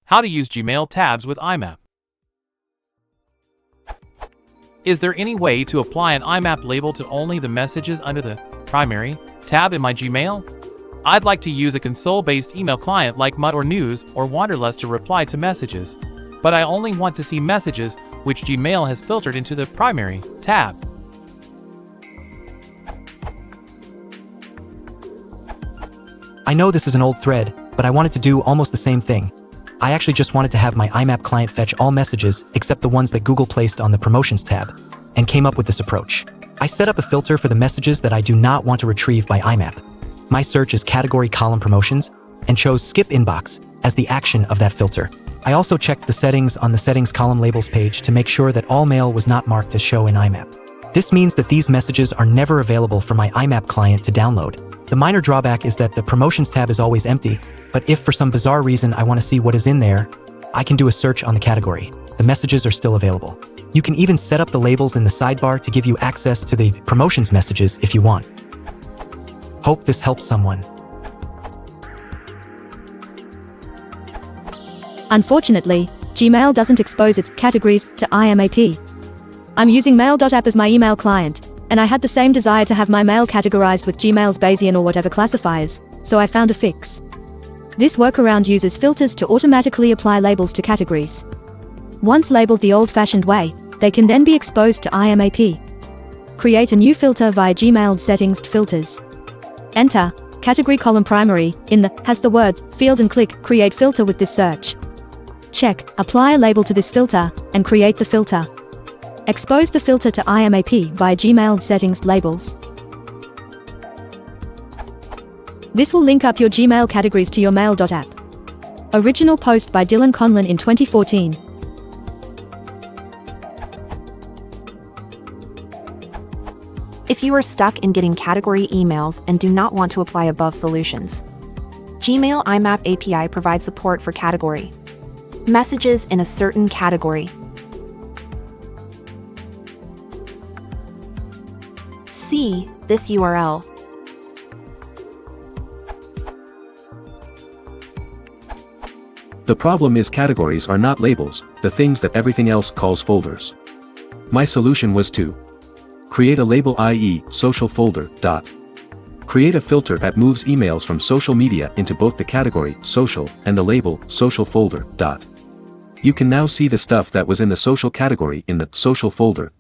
How to use Gmail tabs with IMAP. Is there any way to apply an IMAP label to only the messages under the primary tab in my Gmail? I'd like to use a console-based email client like Mutt or gnus or Wanderlust to reply to messages, but I only want to see messages which Gmail has filtered into the primary tab. I know this is an old thread, but I wanted to do almost the same thing. I actually just wanted to have my IMAP client fetch all messages except the ones that Google placed on the Promotions tab, and came up with this approach. I set up a filter for the messages that I do not want to retrieve by IMAP. My search is Category Column Promotions, and chose Skip Inbox as the action of that filter. I also checked the settings on the Settings Column Labels page to make sure that all mail was not marked as Show in IMAP. This means that these messages are never available for my IMAP client to download. The minor drawback is that the Promotions tab is always empty, but if for some bizarre reason I want to see what is in there, I can do a search on the category. The messages are still available. You can even set up the labels in the sidebar to give you access to the Promotions messages if you want. Hope this helps someone. Unfortunately, Gmail doesn't expose its categories to IMAP. I'm using mail.app as my email client, and I had the same desire to have my mail categorized with Gmail's Bayesian or whatever classifiers, so I found a fix. This workaround uses filters to automatically apply labels to categories. Once labeled the old-fashioned way, they can then be exposed to IMAP. Create a new filter via Gmail Settings Filters. Enter Category Column Primary in the has the words field and click Create Filter with this search. Check Apply a label to this filter and create the filter. Expose the filter to IMAP via Gmail Settings Labels. This will link up your Gmail categories to your mail.app. Original post by Dylan Conlon in 2014. If you are stuck in getting category emails and do not want to apply above solutions, Gmail IMAP API provides support for category messages in a certain category. See this URL. The problem is categories are not labels, the things that everything else calls folders. My solution was to create a label, i.e., social folder. Create a filter that moves emails from social media into both the category social and the label social folder. You can now see the stuff that was in the social category in the social folder.